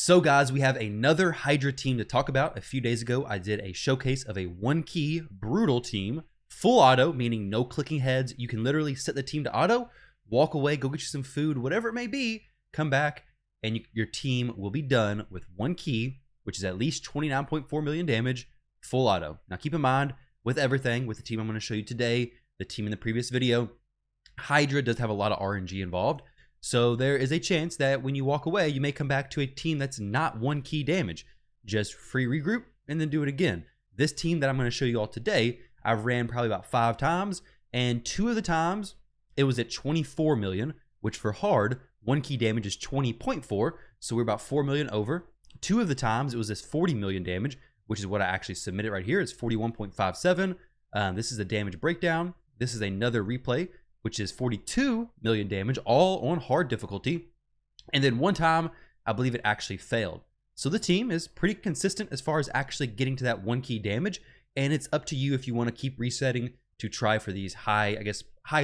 So guys, we have another Hydra team to talk about. A few days ago, I did a showcase of a 1-key brutal team, full auto, meaning no clicking heads. You can literally set the team to auto, walk away, go get you some food, whatever it may be, come back, and your team will be done with 1 key, which is at least 29.4 million damage, full auto. Now keep in mind, with everything, with the team I'm going to show you today, the team in the previous video, Hydra does have a lot of RNG involved. So there is a chance that when you walk away, you may come back to a team that's not 1 key damage. Just free regroup and then do it again. This team that I'm going to show you all today, I've ran probably about 5 times, and 2 of the times it was at 24 million, which for hard, 1 key damage is 20.4, so we're about 4 million over. 2 of the times it was this 40 million damage, which is what I actually submitted right here. It's 41.57. This is a damage breakdown. This is another replay, which is 42 million damage, all on hard difficulty. And then one time, I believe it actually failed. So the team is pretty consistent as far as actually getting to that 1 key damage. And it's up to you if you want to keep resetting to try for these high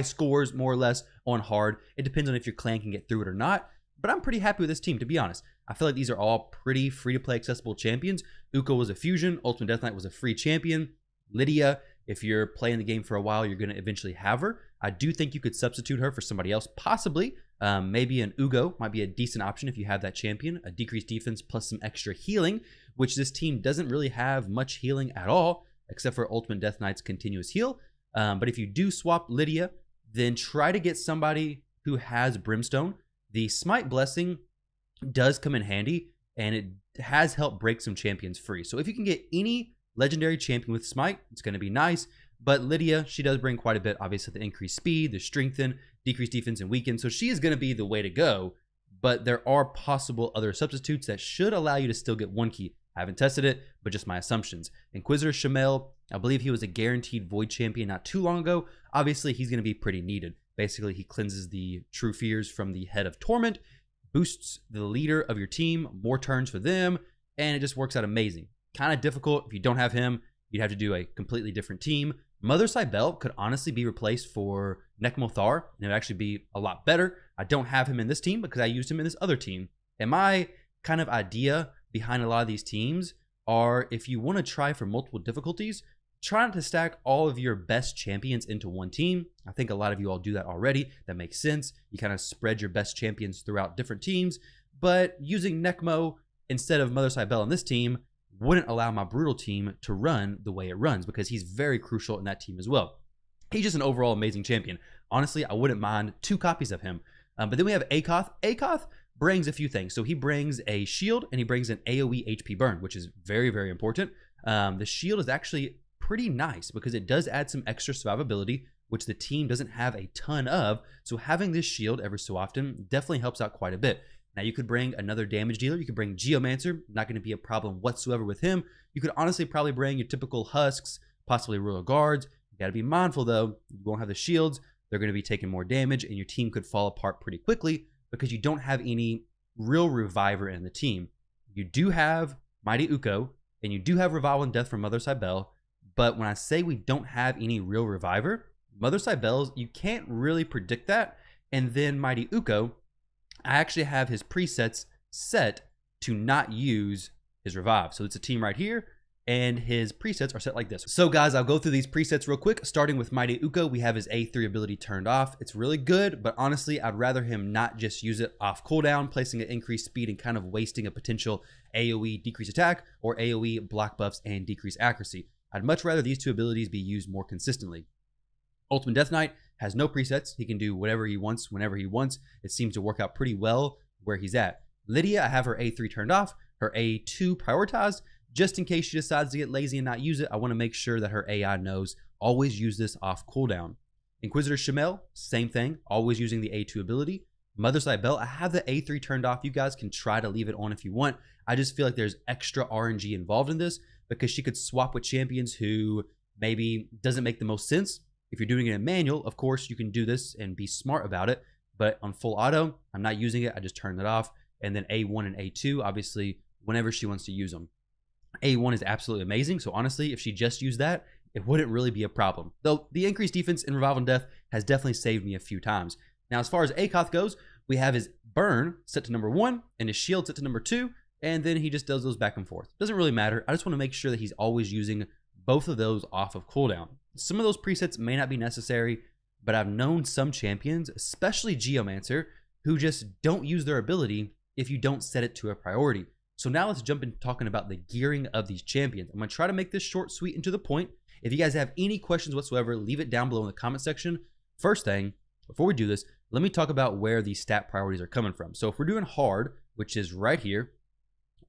scores, more or less, on hard. It depends on if your clan can get through it or not. But I'm pretty happy with this team, to be honest. I feel like these are all pretty free-to-play accessible champions. Uko was a fusion. Ultimate Death Knight was a free champion. Lydia, if you're playing the game for a while, you're going to eventually have her. I do think you could substitute her for somebody else, possibly. Maybe an Ugo might be a decent option if you have that champion. A decreased defense plus some extra healing, which this team doesn't really have much healing at all, except for Ultimate Death Knight's continuous heal. But if you do swap Lydia, then try to get somebody who has Brimstone. The Smite Blessing does come in handy, and it has helped break some champions free. So if you can get any legendary champion with Smite, it's going to be nice. But Lydia, she does bring quite a bit, obviously, the increased speed, the strengthen, decreased defense, and weaken. So she is going to be the way to go. But there are possible other substitutes that should allow you to still get 1 key. I haven't tested it, but just my assumptions. Inquisitor Shamel, I believe he was a guaranteed Void champion not too long ago. Obviously, he's going to be pretty needed. Basically, he cleanses the True Fears from the Head of Torment, boosts the leader of your team, more turns for them, and it just works out amazing. Kind of difficult. If you don't have him, you'd have to do a completely different team. Mother Cybele could honestly be replaced for Nekmothar, and it would actually be a lot better. I don't have him in this team because I used him in this other team. And my kind of idea behind a lot of these teams are, if you want to try for multiple difficulties, try not to stack all of your best champions into one team. I think a lot of you all do that already. That makes sense. You kind of spread your best champions throughout different teams. But using Nekmo instead of Mother Cybele in this team wouldn't allow my brutal team to run the way it runs, because he's very crucial in that team as well. He's just an overall amazing champion. Honestly, I wouldn't mind 2 copies of him. But then we have Akoth. Akoth brings a few things. So he brings a shield and he brings an AoE HP burn, which is very, very important. The shield is actually pretty nice because it does add some extra survivability, which the team doesn't have a ton of. So having this shield every so often definitely helps out quite a bit. Now, you could bring another damage dealer. You could bring Geomancer. Not going to be a problem whatsoever with him. You could honestly probably bring your typical Husks, possibly Royal Guards. You got to be mindful, though. You won't have the shields. They're going to be taking more damage, and your team could fall apart pretty quickly because you don't have any real Reviver in the team. You do have Mighty Uko, and you do have Revival and Death from Mother Cybele. But when I say we don't have any real Reviver, Mother Cybele's, you can't really predict that. And then Mighty Uko, I actually have his presets set to not use his revive. So it's a team right here, and his presets are set like this. So guys, I'll go through these presets real quick. Starting with Mighty Uko, we have his A3 ability turned off. It's really good, but honestly, I'd rather him not just use it off cooldown, placing an increased speed and kind of wasting a potential AoE decreased attack or AoE block buffs and decreased accuracy. I'd much rather these 2 abilities be used more consistently. Ultimate Death Knight has no presets. He can do whatever he wants, whenever he wants. It seems to work out pretty well where he's at. Lydia, I have her A3 turned off, her A2 prioritized. Just in case she decides to get lazy and not use it, I want to make sure that her AI knows always use this off cooldown. Inquisitor Shamel, same thing, always using the A2 ability. Mother Cybele, I have the A3 turned off. You guys can try to leave it on if you want. I just feel like there's extra RNG involved in this because she could swap with champions who maybe doesn't make the most sense. If you're doing it in manual, of course, you can do this and be smart about it. But on full auto, I'm not using it. I just turned it off. And then A1 and A2, obviously, whenever she wants to use them. A1 is absolutely amazing. So honestly, if she just used that, it wouldn't really be a problem. Though the increased defense in Revival and Death has definitely saved me a few times. Now, as far as Akoth goes, we have his burn set to number 1 and his shield set to number 2. and then he just does those back and forth. Doesn't really matter. I just want to make sure that he's always using both of those off of cooldown. Some of those presets may not be necessary, but I've known some champions, especially Geomancer, who just don't use their ability if you don't set it to a priority. So now let's jump into talking about the gearing of these champions. I'm going to try to make this short, sweet, and to the point. If you guys have any questions whatsoever, leave it down below in the comment section. First thing, before we do this, let me talk about where these stat priorities are coming from. So if we're doing hard, which is right here,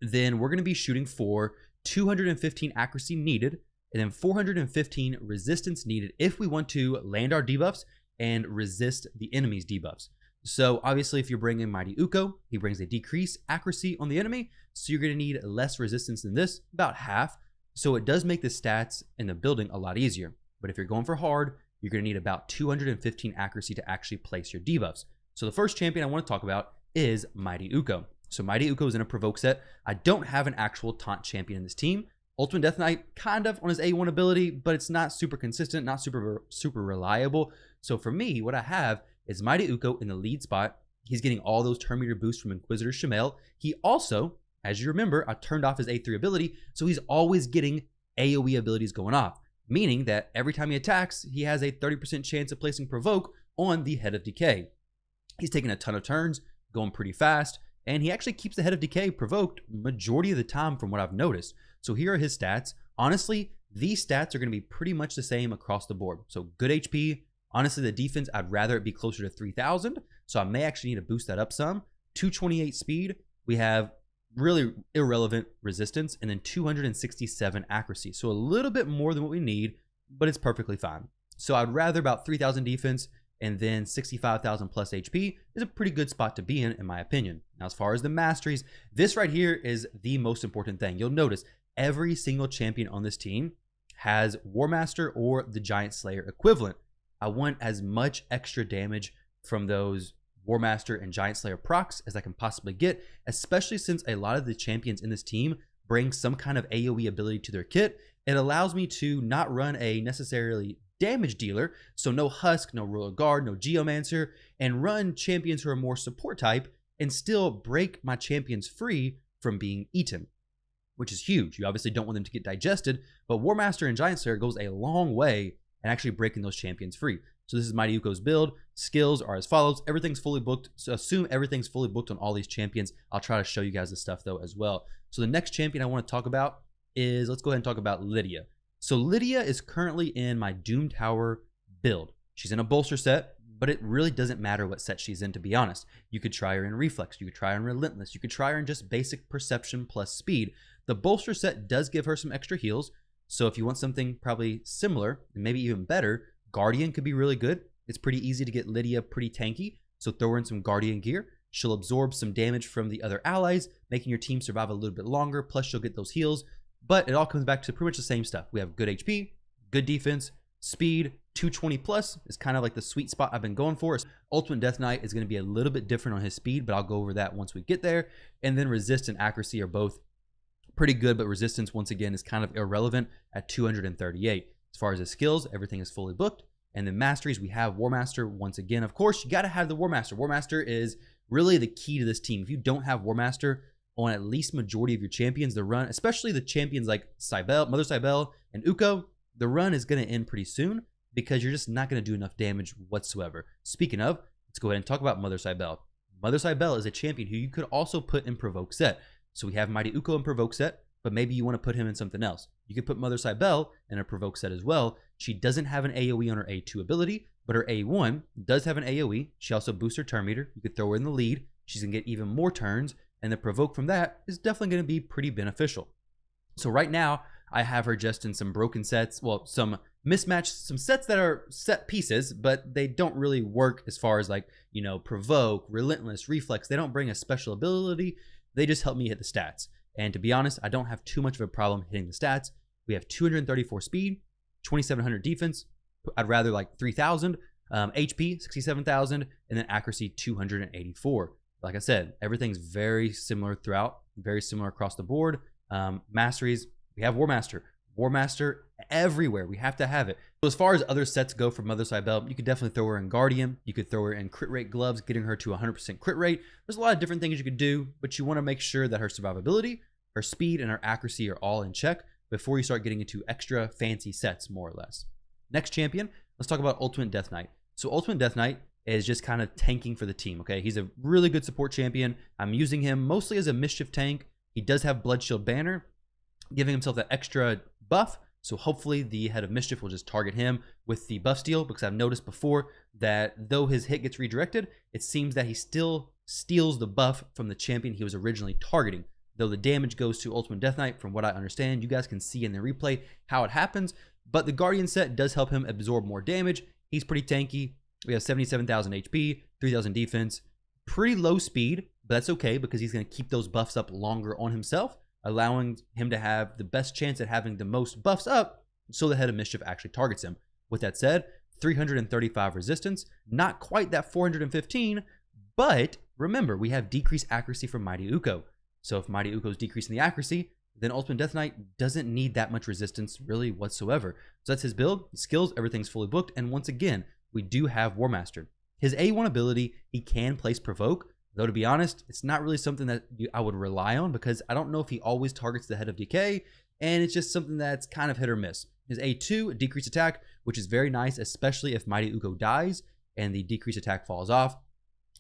then we're going to be shooting for 215 accuracy needed, and then 415 resistance needed if we want to land our debuffs and resist the enemy's debuffs. So obviously if you're bringing Mighty Uko, he brings a decreased accuracy on the enemy, so you're going to need less resistance than this, about half. So it does make the stats in the building a lot easier. But if you're going for hard, you're going to need about 215 accuracy to actually place your debuffs. So the first champion I want to talk about is Mighty Uko. So Mighty Uko is in a provoke set. I don't have an actual taunt champion in this team. Ultimate Death Knight kind of on his A1 ability, but it's not super consistent, not super reliable. So for me, what I have is Mighty Uko in the lead spot. He's getting all those turn meter boosts from Inquisitor Shamel. He also, as you remember, I turned off his A3 ability, so he's always getting AoE abilities going off, meaning that every time he attacks, he has a 30% chance of placing provoke on the Head of Decay. He's taking a ton of turns, going pretty fast, and he actually keeps the Head of Decay provoked majority of the time from what I've noticed. So here are his stats. Honestly, these stats are going to be pretty much the same across the board. So good HP. Honestly, the defense, I'd rather it be closer to 3,000. So I may actually need to boost that up some. 228 speed. We have really irrelevant resistance, and then 267 accuracy. So a little bit more than what we need, but it's perfectly fine. So I'd rather about 3,000 defense, and then 65,000 plus HP is a pretty good spot to be in my opinion. Now, as far as the masteries, this right here is the most important thing. You'll notice every single champion on this team has War Master or the Giant Slayer equivalent. I want as much extra damage from those War Master and Giant Slayer procs as I can possibly get, especially since a lot of the champions in this team bring some kind of AoE ability to their kit. It allows me to not run a necessarily damage dealer, so no Husk, no Royal Guard, no Geomancer, and run champions who are more support type and still break my champions free from being eaten, which is huge. You obviously don't want them to get digested, but War Master and Giant Slayer goes a long way in actually breaking those champions free. So this is Mighty Uko's build. Skills are as follows. Everything's fully booked. So assume everything's fully booked on all these champions. I'll try to show you guys this stuff though as well. So the next champion I want to talk about is, let's go ahead and talk about Lydia. So Lydia is currently in my Doom Tower build. She's in a bolster set, but it really doesn't matter what set she's in, to be honest. You could try her in Reflex. You could try her in Relentless. You could try her in just basic Perception plus Speed. The bolster set does give her some extra heals. So if you want something probably similar, and maybe even better, Guardian could be really good. It's pretty easy to get Lydia pretty tanky, so throw her in some Guardian gear. She'll absorb some damage from the other allies, making your team survive a little bit longer, plus she'll get those heals. But it all comes back to pretty much the same stuff. We have good HP, good defense, speed, 220 plus is kind of like the sweet spot I've been going for. Ultimate Death Knight is going to be a little bit different on his speed, but I'll go over that once we get there. And then resist and accuracy are both pretty good, but resistance, once again, is kind of irrelevant at 238. As far as his skills, everything is fully booked. And then masteries, we have War Master. Once again, of course, you got to have the War Master. War Master is really the key to this team. If you don't have War Master on at least majority of your champions, the run, especially the champions like Cybele, Mother Cybele, and Uko, the run is going to end pretty soon because you're just not going to do enough damage whatsoever. Speaking of, let's go ahead and talk about Mother Cybele. Mother Cybele is a champion who you could also put in Provoke set. So we have Mighty Uko in Provoke set, but maybe you want to put him in something else. You could put Mother Cybele in a Provoke set as well. She doesn't have an AoE on her A2 ability, but her A1 does have an AoE. She also boosts her turn meter. You could throw her in the lead. She's going to get even more turns, and the Provoke from that is definitely going to be pretty beneficial. So right now, I have her just in some broken sets, well, some mismatched, some sets that are set pieces, but they don't really work as far as like, you know, Provoke, Relentless, Reflex. They don't bring a special ability. They just help me hit the stats. And to be honest, I don't have too much of a problem hitting the stats. We have 234 speed, 2,700 defense. I'd rather like 3,000, HP 67,000, and then accuracy 284. Like I said, everything's very similar throughout, very similar across the board. Masteries, we have War Master. War Master everywhere. We have to have it. So as far as other sets go for Mother Cybele, you could definitely throw her in Guardian. You could throw her in crit rate gloves, getting her to 100% crit rate. There's a lot of different things you could do, but you want to make sure that her survivability, her speed, and her accuracy are all in check before you start getting into extra fancy sets, more or less. Next champion, let's talk about Ultimate Death Knight. So Ultimate Death Knight is just kind of tanking for the team, okay? He's a really good support champion. I'm using him mostly as a mischief tank. He does have Blood Shield Banner, giving himself that extra buff. So hopefully the Head of Mischief will just target him with the buff steal, because I've noticed before that though his hit gets redirected, it seems that he still steals the buff from the champion he was originally targeting. Though the damage goes to Ultimate Death Knight, from what I understand. You guys can see in the replay how it happens. But the Guardian set does help him absorb more damage. He's pretty tanky. We have 77,000 HP, 3,000 defense, pretty low speed, but that's okay because he's going to keep those buffs up longer on himself, allowing him to have the best chance at having the most buffs up so the Head of Mischief actually targets him. With that said, 335 resistance, not quite that 415, but remember, we have decreased accuracy from Mighty Uko. So if Mighty Uko is decreasing the accuracy, then Ultimate Death Knight doesn't need that much resistance really whatsoever. So that's his build, his skills, everything's fully booked, and once again, we do have War Master. His A1 ability, he can place Provoke, though to be honest, it's not really something that I would rely on because I don't know if he always targets the Head of Decay, and it's just something that's kind of hit or miss. His A2, decreased attack, which is very nice, especially if Mighty Uko dies and the decreased attack falls off.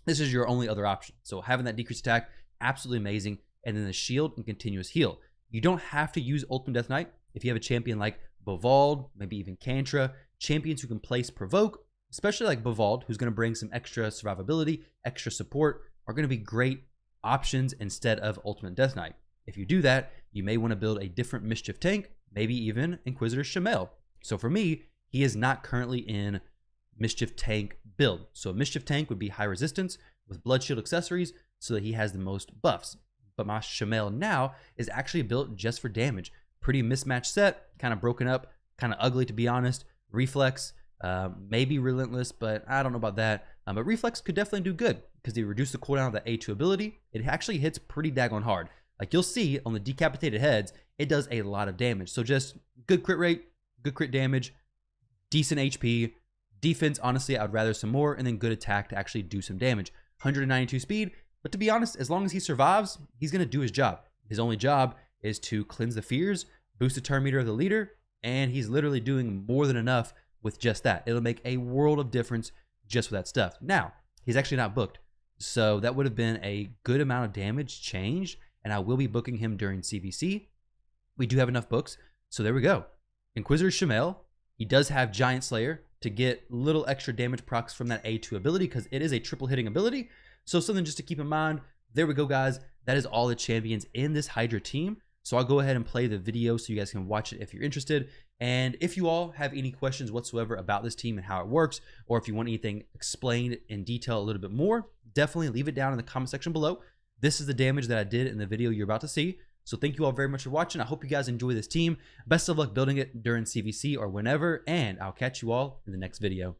This is your only other option. So having that decreased attack, absolutely amazing. And then the shield and continuous heal. You don't have to use Ultimate Death Knight if you have a champion like Bovald, maybe even Kantra, champions who can place Provoke, especially like Bovald, who's going to bring some extra survivability, extra support, are going to be great options instead of Ultimate Death Knight. If you do that, you may want to build a different Mischief tank, maybe even Inquisitor Shamel. So for me, he is not currently in Mischief tank build. So a Mischief tank would be high resistance with Blood Shield accessories so that he has the most buffs. But my Shamel now is actually built just for damage. Pretty mismatched set, kind of broken up, kind of ugly to be honest. Reflex, maybe Relentless, but I don't know about that. But Reflex could definitely do good because they reduce the cooldown of the A2 ability. It actually hits pretty daggone hard. Like you'll see on the decapitated heads, it does a lot of damage. So just good crit rate, good crit damage, decent HP. Defense, honestly, I'd rather some more, and then good attack to actually do some damage. 192 speed. But to be honest, as long as he survives, he's going to do his job. His only job is to cleanse the fears, boost the turn meter of the leader, and he's literally doing more than enough with just that. It'll make a world of difference just with that stuff. Now, he's actually not booked, so that would have been a good amount of damage changed, and I will be booking him during CVC. We do have enough books, so there we go. Inquisitor Shamel, he does have Giant Slayer to get little extra damage procs from that A2 ability because it is a triple hitting ability. So something just to keep in mind. There we go, guys. That is all the champions in this Hydra team. So I'll go ahead and play the video so you guys can watch it if you're interested. And if you all have any questions whatsoever about this team and how it works, or if you want anything explained in detail a little bit more, definitely leave it down in the comment section below. This is the damage that I did in the video you're about to see. So thank you all very much for watching. I hope you guys enjoy this team. Best of luck building it during CVC or whenever, and I'll catch you all in the next video.